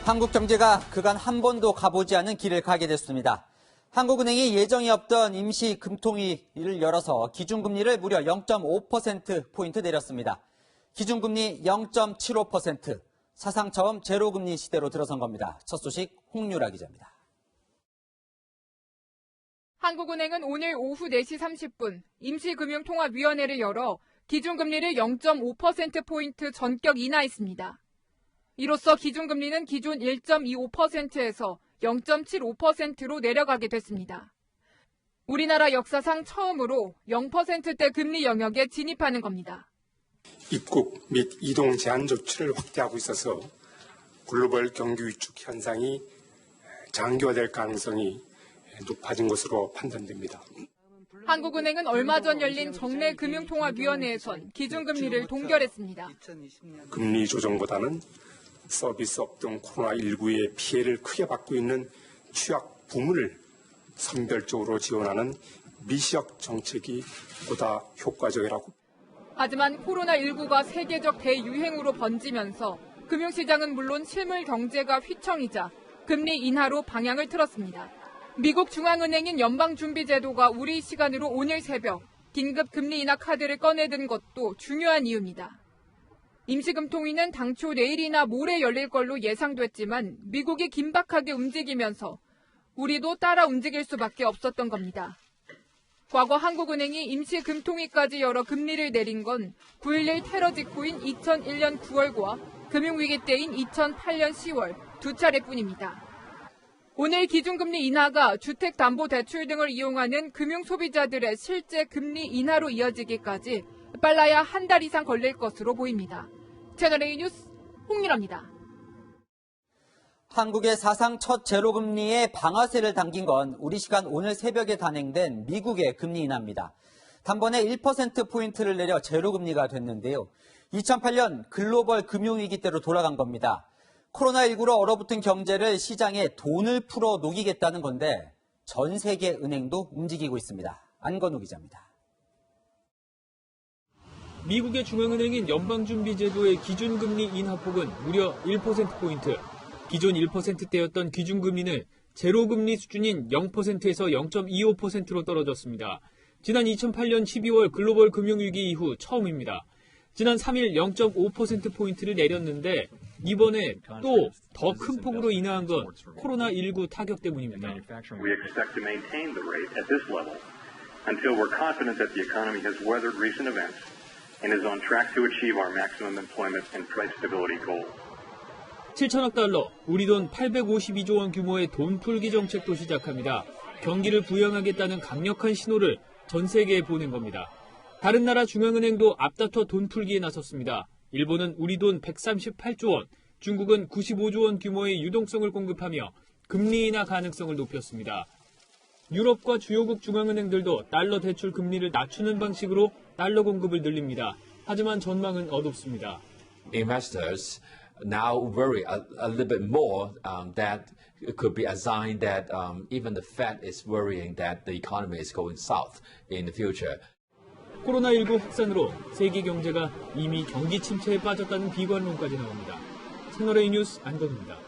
한국 경제가 그간 한 번도 가보지 않은 길을 가게 됐습니다. 한국은행이 예정이 없던 임시 금통위를 열어서 기준금리를 무려 0.5%포인트 내렸습니다. 기준금리 0.75%, 사상 처음 제로금리 시대로 들어선 겁니다. 첫 소식 홍유라 기자입니다. 한국은행은 오늘 오후 4시 30분 임시금융통합위원회를 열어 기준금리를 0.5%포인트 전격 인하했습니다. 이로써 기준금리는 기존 1.25%에서 0.75%로 내려가게 됐습니다. 우리나라 역사상 처음으로 0%대 금리 영역에 진입하는 겁니다. 입국 및 이동 제한 조치를 확대하고 있어서 글로벌 경기 위축 현상이 장기화될 가능성이 높아진 것으로 판단됩니다. 한국은행은 얼마 전 열린 정례 금융통합위원회에선 기준금리를 동결했습니다. 금리 조정보다는 서비스업 등 코로나19의 피해를 크게 받고 있는 취약 부문을 선별적으로 지원하는 미시적 정책이 보다 효과적이라고. 하지만 코로나19가 세계적 대유행으로 번지면서 금융시장은 물론 실물 경제가 휘청이자 금리 인하로 방향을 틀었습니다. 미국 중앙은행인 연방준비제도가 우리 시간으로 오늘 새벽 긴급 금리 인하 카드를 꺼내든 것도 중요한 이유입니다. 임시금통위는 당초 내일이나 모레 열릴 걸로 예상됐지만 미국이 긴박하게 움직이면서 우리도 따라 움직일 수밖에 없었던 겁니다. 과거 한국은행이 임시금통위까지 열어 금리를 내린 건 9.11 테러 직후인 2001년 9월과 금융위기 때인 2008년 10월 두 차례뿐입니다. 오늘 기준금리 인하가 주택담보대출 등을 이용하는 금융소비자들의 실제 금리 인하로 이어지기까지 빨라야 한 달 이상 걸릴 것으로 보입니다. 채널A 뉴스 홍유라입니다. 한국의 사상 첫 제로금리의 방아쇠를 당긴 건 우리 시간 오늘 새벽에 단행된 미국의 금리 인하입니다. 단번에 1%포인트를 내려 제로금리가 됐는데요. 2008년 글로벌 금융위기 때로 돌아간 겁니다. 코로나19로 얼어붙은 경제를 시장에 돈을 풀어 녹이겠다는 건데 전 세계 은행도 움직이고 있습니다. 안건우 기자입니다. 미국의 중앙은행인 연방준비제도의 기준금리 인하폭은 무려 1%포인트. 기존 1%대였던 기준금리는 제로금리 수준인 0%에서 0.25%로 떨어졌습니다. 지난 2008년 12월 글로벌 금융위기 이후 처음입니다. 지난 3일 0.5%포인트를 내렸는데 이번에 또 더 큰 폭으로 인하한 건 코로나19 타격 때문입니다. We expect to maintain the rate at this level until we're confident that the economy has weathered recent events and is on track to achieve our maximum employment and price stability goal. 7천억 달러, 우리 돈 852조 원 규모의 돈 풀기 정책도 시작합니다. 경기를 부양하겠다는 강력한 신호를 전 세계에 보낸 겁니다. 다른 나라 중앙은행도 앞다퉈 돈 풀기에 나섰습니다. 일본은 우리 돈 138조 원, 중국은 95조 원 규모의 유동성을 공급하며 금리 인하 가능성을 높였습니다. 유럽과 주요국 중앙은행들도 달러 대출 금리를 낮추는 방식으로 달러 공급을 늘립니다. 하지만 전망은 어둡습니다. Investors now worry a little bit more that it could be a sign that even the Fed is worrying that the economy is going south in the future. 코로나19 확산으로 세계 경제가 이미 경기 침체에 빠졌다는 비관론까지 나옵니다. 채널A 뉴스 안건우입니다.